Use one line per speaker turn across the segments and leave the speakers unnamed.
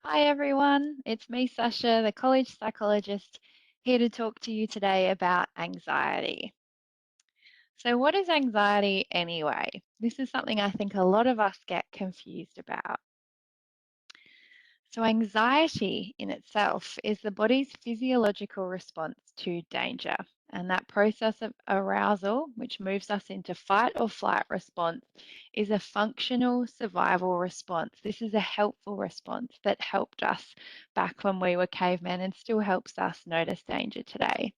Hi everyone, it's me, Sasha, the college psychologist, here to talk to you today about anxiety. So, what is anxiety anyway? This is something I think a lot of us get confused about. So, anxiety in itself is the body's physiological response to danger. And that process of arousal, which moves us into fight or flight response, is a functional survival response. This is a helpful response that helped us back when we were cavemen and still helps us notice danger today.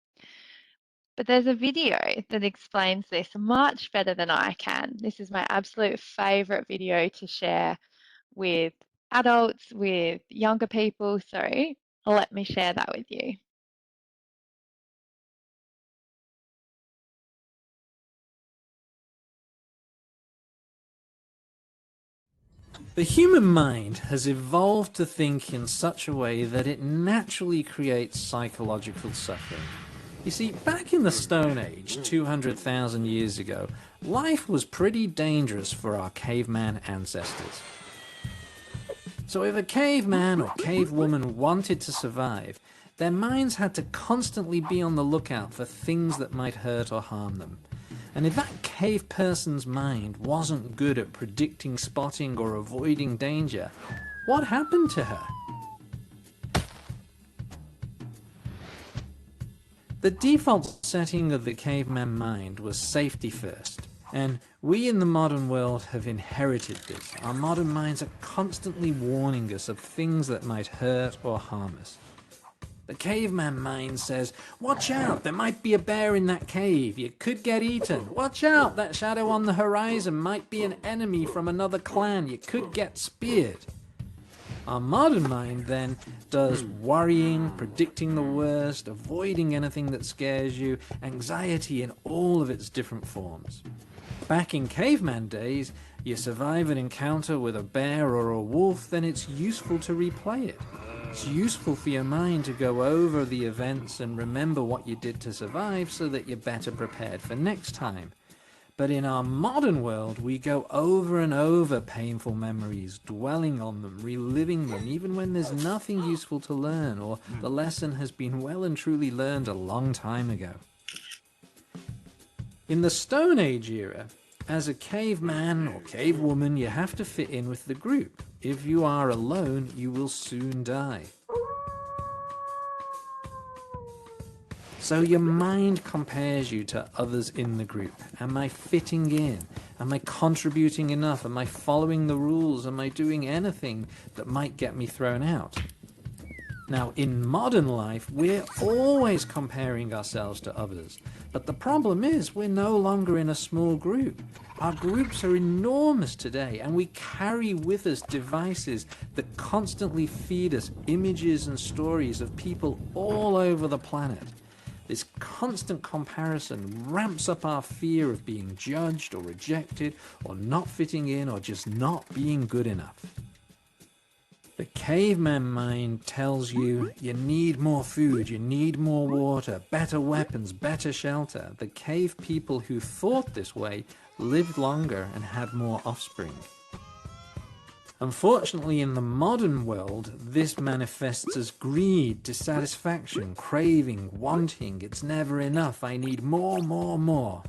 But there's a video that explains this much better than I can. This is my absolute favorite video to share with adults, with younger people. So let me share that with you.
The human mind has evolved to think in such a way that it naturally creates psychological suffering. You see, back in the Stone Age, 200,000 years ago, life was pretty dangerous for our caveman ancestors. So if a caveman or cavewoman wanted to survive, their minds had to constantly be on the lookout for things that might hurt or harm them. And if that cave person's mind wasn't good at predicting, spotting, or avoiding danger, what happened to her? The default setting of the caveman mind was safety first. And we in the modern world have inherited this. Our modern minds are constantly warning us of things that might hurt or harm us. The caveman mind says, watch out, there might be a bear in that cave, you could get eaten. Watch out, that shadow on the horizon might be an enemy from another clan, you could get speared. Our modern mind then does worrying, predicting the worst, avoiding anything that scares you, anxiety in all of its different forms. Back in caveman days, you survive an encounter with a bear or a wolf, then it's useful to replay it. It's useful for your mind to go over the events and remember what you did to survive so that you're better prepared for next time. But in our modern world, we go over and over painful memories, dwelling on them, reliving them, even when there's nothing useful to learn or the lesson has been well and truly learned a long time ago. In the Stone Age era, as a caveman or cavewoman, you have to fit in with the group. If you are alone, you will soon die. So your mind compares you to others in the group. Am I fitting in? Am I contributing enough? Am I following the rules? Am I doing anything that might get me thrown out? Now, in modern life, we're always comparing ourselves to others. But the problem is we're no longer in a small group. Our groups are enormous today, and we carry with us devices that constantly feed us images and stories of people all over the planet. This constant comparison ramps up our fear of being judged or rejected or not fitting in or just not being good enough. The caveman mind tells you you need more food, you need more water, better weapons, better shelter. The cave people who thought this way lived longer and had more offspring. Unfortunately, in the modern world, this manifests as greed, dissatisfaction, craving, wanting. It's never enough. I need more, more, more.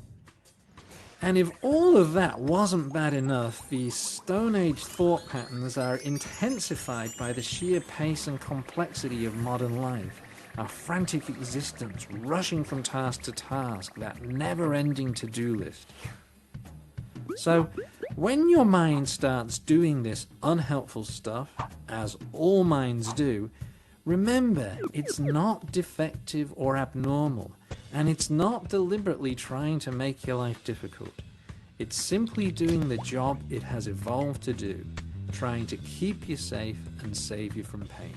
And if all of that wasn't bad enough, the Stone Age thought patterns are intensified by the sheer pace and complexity of modern life. Our frantic existence, rushing from task to task, that never-ending to-do list. So, when your mind starts doing this unhelpful stuff, as all minds do, remember it's not defective or abnormal, and it's not deliberately trying to make your life difficult. It's simply doing the job it has evolved to do, trying to keep you safe and save you from pain.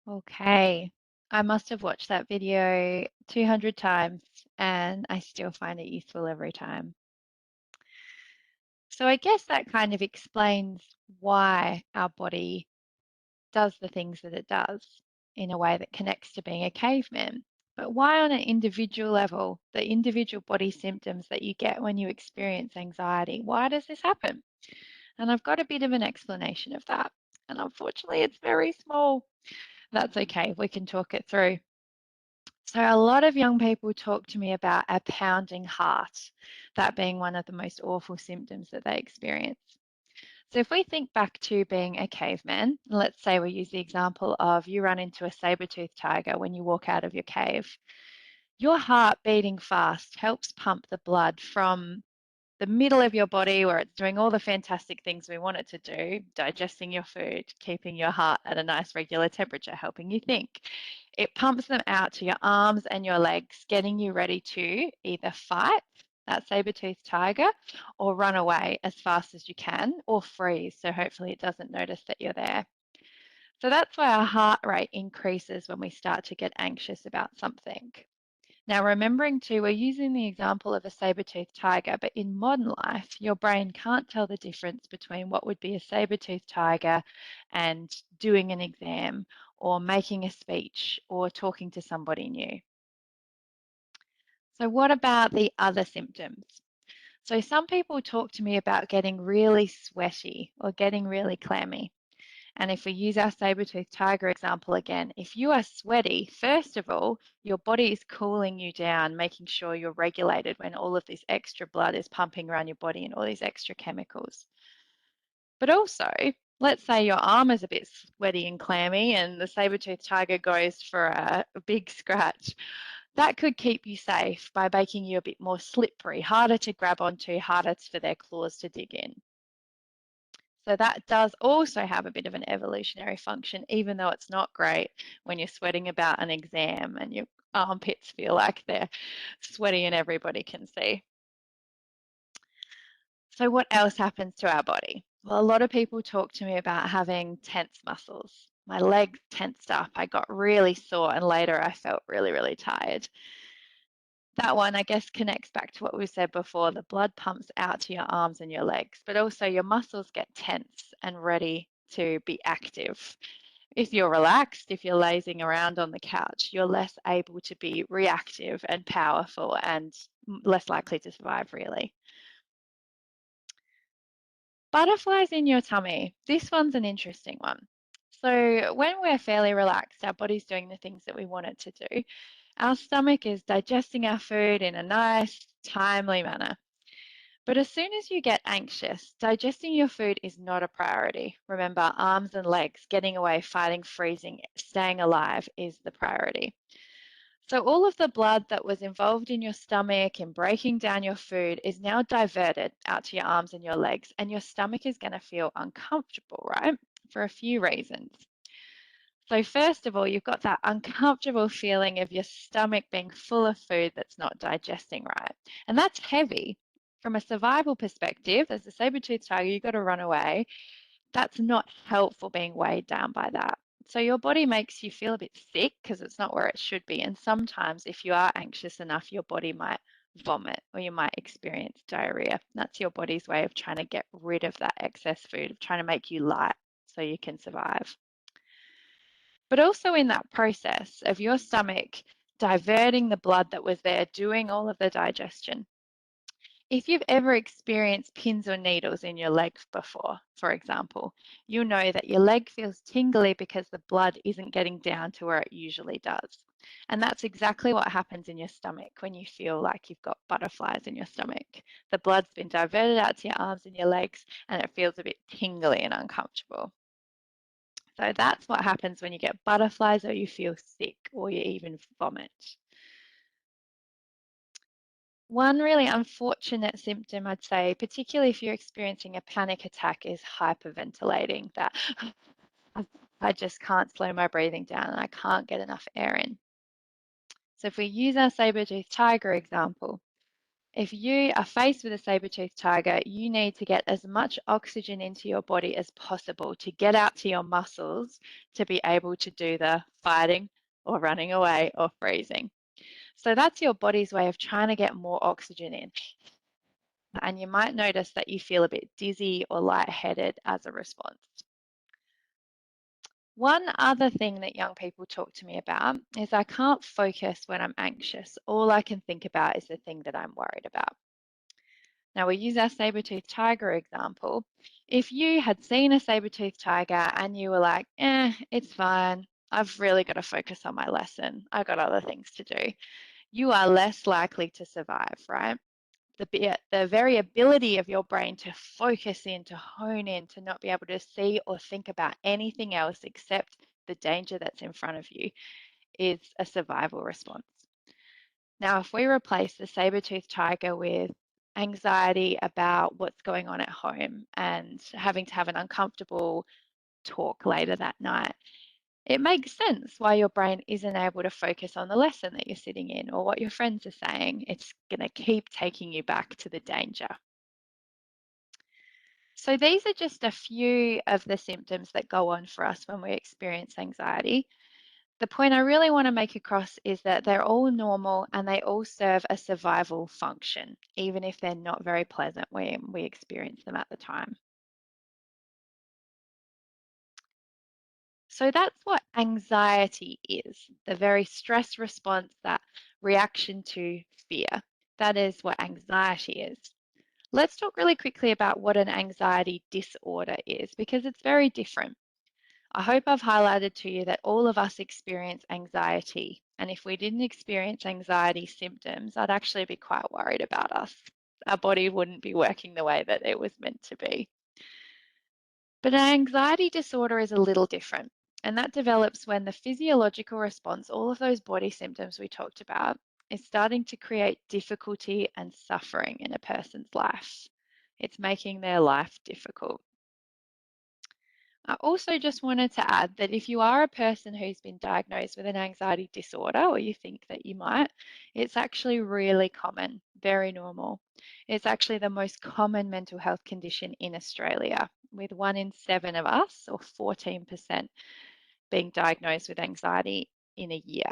Okay. I must have watched that video 200 times and I still find it useful every time. So I guess that kind of explains why our body does the things that it does in a way that connects to being a caveman. But why on an individual level, the individual body symptoms that you get when you experience anxiety, why does this happen? And I've got a bit of an explanation of that. And unfortunately, it's very small. That's okay, we can talk it through. So, a lot of young people talk to me about a pounding heart, that being one of the most awful symptoms that they experience. So, if we think back to being a caveman, let's say we use the example of you run into a saber-toothed tiger when you walk out of your cave. Your heart beating fast helps pump the blood from the middle of your body where it's doing all the fantastic things we want it to do, digesting your food, keeping your heart at a nice regular temperature, helping you think. It pumps them out to your arms and your legs, getting you ready to either fight that saber-toothed tiger or run away as fast as you can or freeze. So hopefully it doesn't notice that you're there. So that's why our heart rate increases when we start to get anxious about something. Now, remembering too, we're using the example of a saber-toothed tiger, but in modern life, your brain can't tell the difference between what would be a saber-toothed tiger and doing an exam or making a speech or talking to somebody new. So, what about the other symptoms? So, some people talk to me about getting really sweaty or getting really clammy. And if we use our saber-toothed tiger example again, if you are sweaty, first of all, your body is cooling you down, making sure you're regulated when all of this extra blood is pumping around your body and all these extra chemicals. But also, let's say your arm is a bit sweaty and clammy and the saber-toothed tiger goes for a big scratch. That could keep you safe by making you a bit more slippery, harder to grab onto, harder for their claws to dig in. So that does also have a bit of an evolutionary function, even though it's not great when you're sweating about an exam and your armpits feel like they're sweaty and everybody can see. So what else happens to our body? Well, a lot of people talk to me about having tense muscles. My legs tensed up, I got really sore, and later I felt really, really tired. That one, I guess, connects back to what we said before. The blood pumps out to your arms and your legs, but also your muscles get tense and ready to be active. If you're relaxed, if you're lazing around on the couch, you're less able to be reactive and powerful and less likely to survive, really. Butterflies in your tummy. This one's an interesting one. So, when we're fairly relaxed, our body's doing the things that we want it to do. Our stomach is digesting our food in a nice, timely manner. But as soon as you get anxious, digesting your food is not a priority. Remember, arms and legs, getting away, fighting, freezing, staying alive is the priority. So all of the blood that was involved in your stomach and breaking down your food is now diverted out to your arms and your legs, and your stomach is going to feel uncomfortable, right? For a few reasons. So, first of all, you've got that uncomfortable feeling of your stomach being full of food that's not digesting right. And that's heavy. From a survival perspective, as a saber-toothed tiger, you've got to run away. That's not helpful being weighed down by that. So, your body makes you feel a bit sick because it's not where it should be. And sometimes, if you are anxious enough, your body might vomit or you might experience diarrhea. That's your body's way of trying to get rid of that excess food, of trying to make you light so you can survive. But also in that process of your stomach diverting the blood that was there, doing all of the digestion. If you've ever experienced pins or needles in your leg before, for example, you'll know that your leg feels tingly because the blood isn't getting down to where it usually does. And that's exactly what happens in your stomach when you feel like you've got butterflies in your stomach. The blood's been diverted out to your arms and your legs, and it feels a bit tingly and uncomfortable. So that's what happens when you get butterflies or you feel sick or you even vomit. One really unfortunate symptom, I'd say, particularly if you're experiencing a panic attack, is hyperventilating. That I just can't slow my breathing down and I can't get enough air in. So if we use our saber-toothed tiger example, if you are faced with a saber-toothed tiger, you need to get as much oxygen into your body as possible to get out to your muscles to be able to do the fighting or running away or freezing. So that's your body's way of trying to get more oxygen in. And you might notice that you feel a bit dizzy or lightheaded as a response. One other thing that young people talk to me about is I can't focus when I'm anxious. All I can think about is the thing that I'm worried about. Now, we use our saber-toothed tiger example. If you had seen a saber-toothed tiger and you were like, it's fine. I've really got to focus on my lesson. I've got other things to do. You are less likely to survive, right? The very ability of your brain to focus in, to hone in, to not be able to see or think about anything else except the danger that's in front of you is a survival response. Now, if we replace the saber-toothed tiger with anxiety about what's going on at home and having to have an uncomfortable talk later that night, it makes sense why your brain isn't able to focus on the lesson that you're sitting in or what your friends are saying. It's going to keep taking you back to the danger. So these are just a few of the symptoms that go on for us when we experience anxiety. The point I really want to make across is that they're all normal and they all serve a survival function, even if they're not very pleasant when we experience them at the time. So that's what anxiety is, the very stress response, that reaction to fear. That is what anxiety is. Let's talk really quickly about what an anxiety disorder is, because it's very different. I hope I've highlighted to you that all of us experience anxiety. And if we didn't experience anxiety symptoms, I'd actually be quite worried about us. Our body wouldn't be working the way that it was meant to be. But an anxiety disorder is a little different. And that develops when the physiological response, all of those body symptoms we talked about, is starting to create difficulty and suffering in a person's life. It's making their life difficult. I also just wanted to add that if you are a person who's been diagnosed with an anxiety disorder, or you think that you might, it's actually really common, very normal. It's actually the most common mental health condition in Australia, with 1 in 7 of us, or 14%, being diagnosed with anxiety in a year.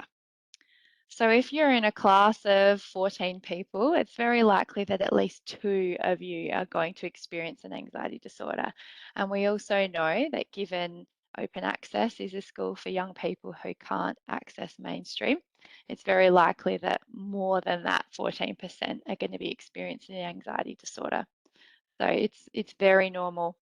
So if you're in a class of 14 people, it's very likely that at least 2 of you are going to experience an anxiety disorder. And we also know that given open access is a school for young people who can't access mainstream, it's very likely that more than that 14% are going to be experiencing an anxiety disorder. So it's very normal.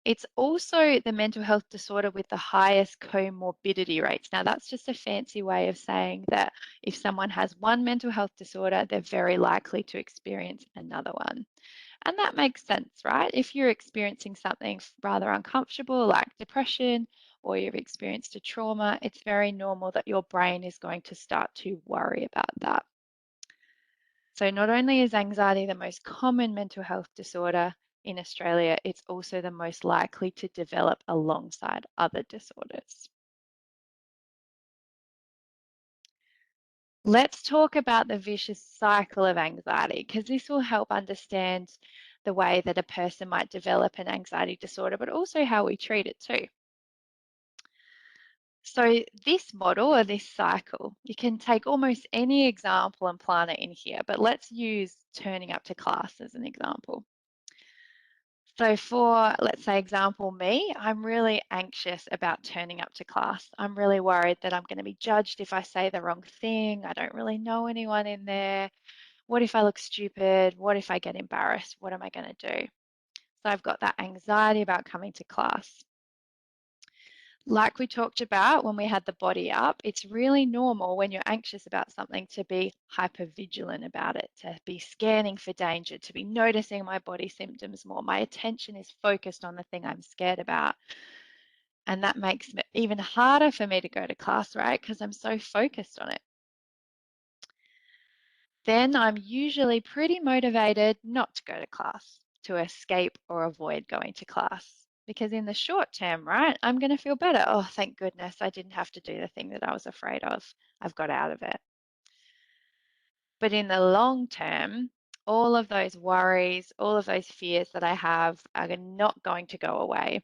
It's also the mental health disorder with the highest comorbidity rates. Now, that's just a fancy way of saying that if someone has one mental health disorder, they're very likely to experience another one. And that makes sense, right? If you're experiencing something rather uncomfortable like depression, or you've experienced a trauma, it's very normal that your brain is going to start to worry about that. So not only is anxiety the most common mental health disorder in Australia, it's also the most likely to develop alongside other disorders. Let's talk about the vicious cycle of anxiety, because this will help understand the way that a person might develop an anxiety disorder, but also how we treat it too. So this model, or this cycle, you can take almost any example and plant it in here, but let's use turning up to class as an example. So for, let's say, example me, I'm really anxious about turning up to class. I'm really worried that I'm going to be judged if I say the wrong thing. I don't really know anyone in there. What if I look stupid? What if I get embarrassed? What am I going to do? So I've got that anxiety about coming to class. Like we talked about when we had the body up, it's really normal when you're anxious about something to be hypervigilant about it, to be scanning for danger, to be noticing my body symptoms more. My attention is focused on the thing I'm scared about. And that makes it even harder for me to go to class, right? Because I'm so focused on it. Then I'm usually pretty motivated not to go to class, to escape or avoid going to class. Because in the short term, right, I'm going to feel better. Oh, thank goodness I didn't have to do the thing that I was afraid of. I've got out of it. But in the long term, all of those worries, all of those fears that I have are not going to go away.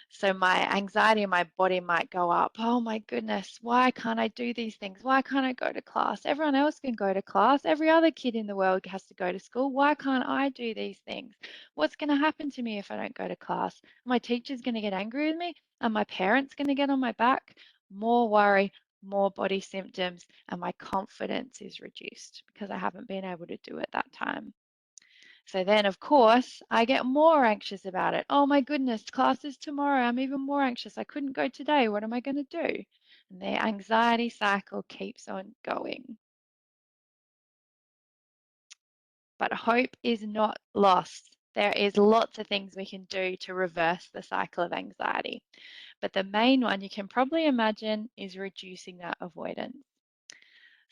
So my anxiety in my body might go up. Oh my goodness, why can't I do these things? Why can't I go to class? Everyone else can go to class. Every other kid in the world has to go to school. Why can't I do these things? What's going to happen to me if I don't go to class? My teacher's going to get angry with me. Are my parents going to get on my back? More worry, more body symptoms, and my confidence is reduced because I haven't been able to do it that time. So then, of course, I get more anxious about it. Oh my goodness, class is tomorrow. I'm even more anxious. I couldn't go today. What am I going to do? And the anxiety cycle keeps on going. But hope is not lost. There is lots of things we can do to reverse the cycle of anxiety. But the main one you can probably imagine is reducing that avoidance.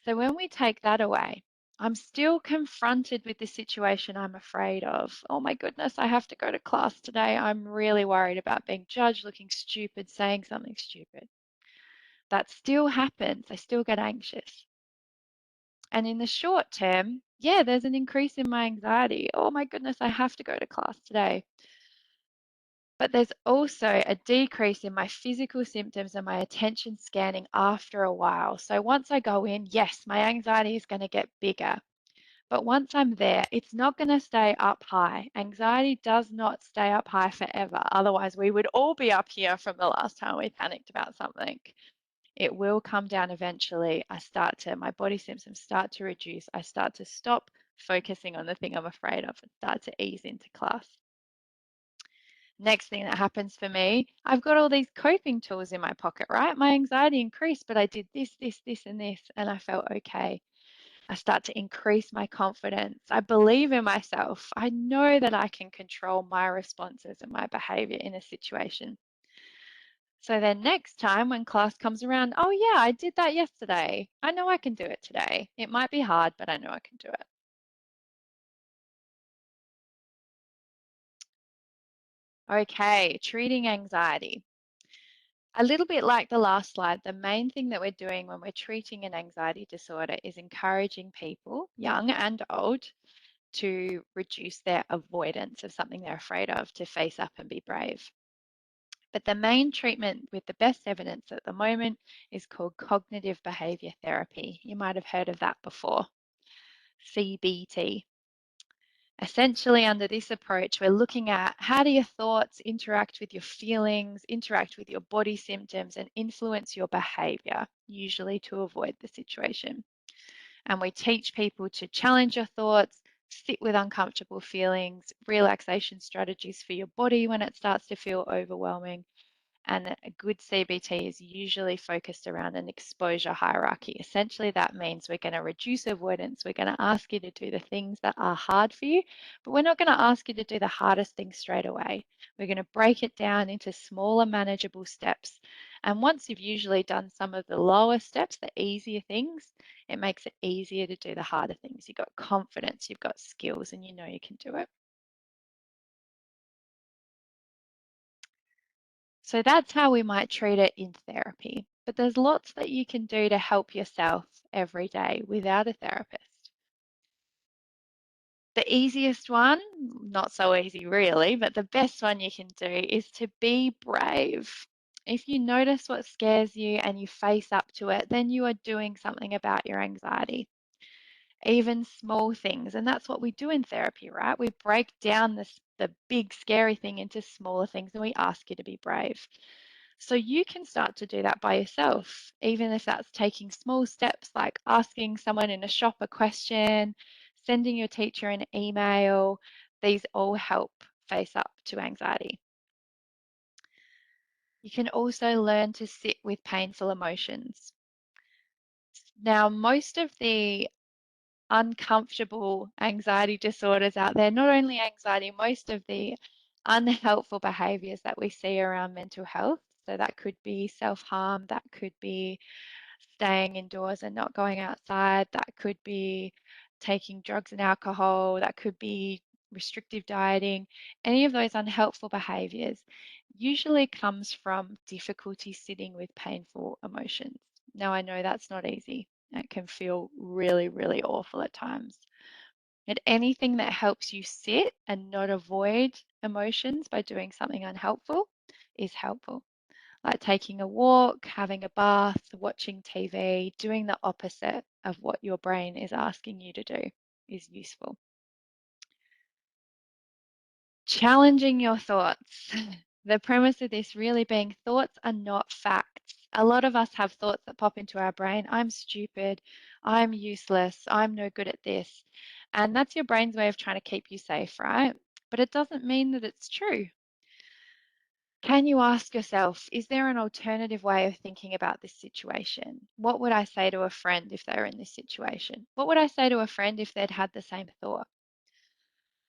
So when we take that away, I'm still confronted with the situation I'm afraid of. Oh my goodness, I have to go to class today. I'm really worried about being judged, looking stupid, saying something stupid. That still happens. I still get anxious. And in the short term, yeah, there's an increase in my anxiety. Oh my goodness, I have to go to class today. But there's also a decrease in my physical symptoms and my attention scanning after a while. So once I go in, yes, my anxiety is going to get bigger. But once I'm there, it's not going to stay up high. Anxiety does not stay up high forever. Otherwise, we would all be up here from the last time we panicked about something. It will come down eventually. My body symptoms start to reduce. I start to stop focusing on the thing I'm afraid of and start to ease into class. Next thing that happens for me, I've got all these coping tools in my pocket, right? My anxiety increased, but I did this, and this, and I felt okay. I start to increase my confidence. I believe in myself. I know that I can control my responses and my behavior in a situation. So then next time when class comes around, oh yeah, I did that yesterday. I know I can do it today. It might be hard, but I know I can do it. Okay, treating anxiety. A little bit like the last slide, the main thing that we're doing when we're treating an anxiety disorder is encouraging people, young and old, to reduce their avoidance of something they're afraid of, to face up and be brave. But the main treatment with the best evidence at the moment is called cognitive behavior therapy. You might have heard of that before, CBT. Essentially, under this approach, we're looking at how do your thoughts interact with your feelings, interact with your body symptoms, and influence your behavior, usually to avoid the situation. And we teach people to challenge your thoughts, sit with uncomfortable feelings, relaxation strategies for your body when it starts to feel overwhelming, and a good CBT is usually focused around an exposure hierarchy. Essentially, that means we're going to reduce avoidance. We're going to ask you to do the things that are hard for you, but we're not going to ask you to do the hardest things straight away. We're going to break it down into smaller, manageable steps. And once you've usually done some of the lower steps, the easier things, it makes it easier to do the harder things. You've got confidence, you've got skills, and you know you can do it. So that's how we might treat it in therapy. But there's lots that you can do to help yourself every day without a therapist. The easiest one, not so easy really, but the best one you can do is to be brave. If you notice what scares you and you face up to it, then you are doing something about your anxiety. Even small things. And that's what we do in therapy, right? We break down the big scary thing into smaller things and we ask you to be brave. So you can start to do that by yourself, even if that's taking small steps like asking someone in a shop a question, sending your teacher an email. These all help face up to anxiety. You can also learn to sit with painful emotions. Now, most of the uncomfortable anxiety disorders out there, not only anxiety, most of the unhelpful behaviors that we see around mental health. So that could be self-harm, that could be staying indoors and not going outside, that could be taking drugs and alcohol, that could be restrictive dieting. Any of those unhelpful behaviors usually comes from difficulty sitting with painful emotions. Now, I know that's not easy. It can feel really, really awful at times. And anything that helps you sit and not avoid emotions by doing something unhelpful is helpful. Like taking a walk, having a bath, watching TV, doing the opposite of what your brain is asking you to do is useful. Challenging your thoughts. The premise of this really being thoughts are not facts. A lot of us have thoughts that pop into our brain. I'm stupid. I'm useless. I'm no good at this. And that's your brain's way of trying to keep you safe, right? But it doesn't mean that it's true. Can you ask yourself, is there an alternative way of thinking about this situation? What would I say to a friend if they were in this situation? What would I say to a friend if they'd had the same thought?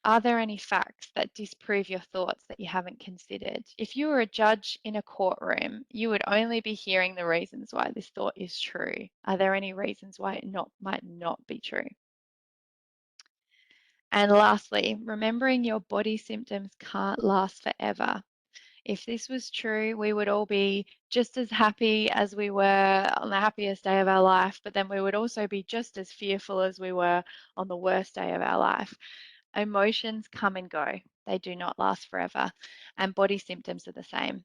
Are there any facts that disprove your thoughts that you haven't considered? If you were a judge in a courtroom, you would only be hearing the reasons why this thought is true. Are there any reasons why it might not be true? And lastly, remembering your body symptoms can't last forever. If this was true, we would all be just as happy as we were on the happiest day of our life, but then we would also be just as fearful as we were on the worst day of our life. Emotions come and go, they do not last forever, and body symptoms are the same.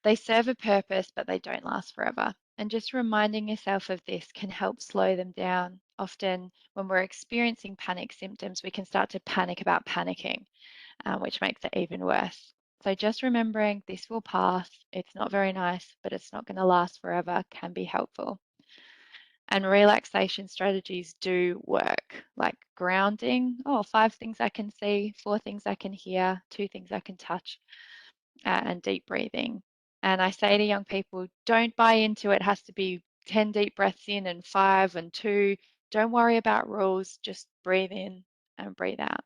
They serve a purpose, but they don't last forever. And just reminding yourself of this can help slow them down. Often, when we're experiencing panic symptoms, we can start to panic about panicking, which makes it even worse. So, just remembering this will pass, it's not very nice, but it's not going to last forever, can be helpful. And relaxation strategies do work, like grounding. Oh, 5 things I can see, 4 things I can hear, 2 things I can touch, and deep breathing. And I say to young people, don't buy into it has to be 10 deep breaths in and 5 and 2. Don't worry about rules, just breathe in and breathe out.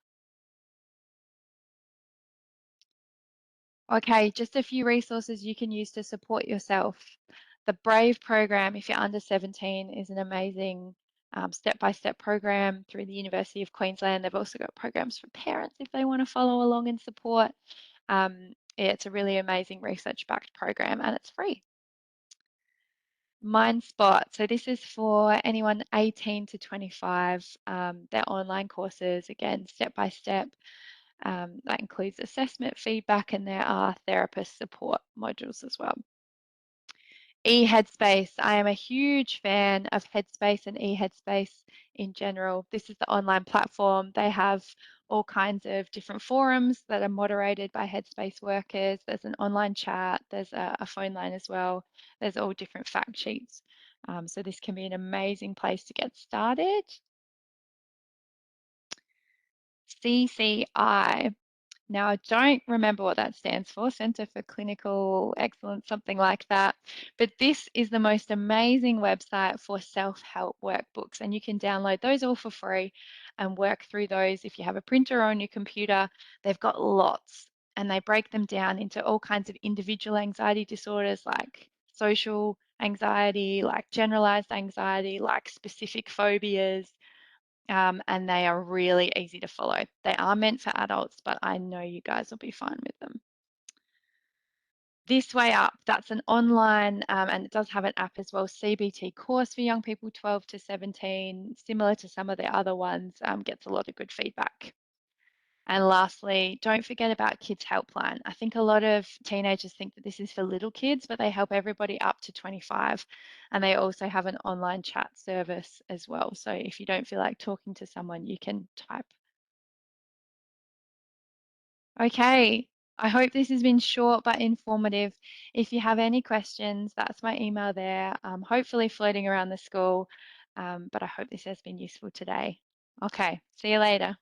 Okay, just a few resources you can use to support yourself. The Brave program, if you're under 17, is an amazing step-by-step program through the University of Queensland. They've also got programs for parents if they want to follow along and support. It's a really amazing research-backed program and it's free. MindSpot. So this is for anyone 18 to 25. They're online courses, again, step by step. That includes assessment feedback, and there are therapist support modules as well. eHeadspace. I am a huge fan of Headspace and eHeadspace in general. This is the online platform. They have all kinds of different forums that are moderated by Headspace workers. There's an online chat, there's a phone line as well. There's all different fact sheets. So this can be an amazing place to get started. CCI. Now, I don't remember what that stands for, Centre for Clinical Excellence, something like that. But this is the most amazing website for self-help workbooks. And you can download those all for free and work through those. If you have a printer or on your computer, they've got lots. And they break them down into all kinds of individual anxiety disorders like social anxiety, like generalized anxiety, like specific phobias, and they are really easy to follow. They are meant for adults, but I know you guys will be fine with them. This Way Up, that's an online, and it does have an app as well, CBT course for young people 12 to 17, similar to some of the other ones, gets a lot of good feedback. And lastly, don't forget about Kids Helpline. I think a lot of teenagers think that this is for little kids, but they help everybody up to 25. And they also have an online chat service as well. So if you don't feel like talking to someone, you can type. Okay, I hope this has been short but informative. If you have any questions, that's my email there, hopefully floating around the school. But I hope this has been useful today. Okay, see you later.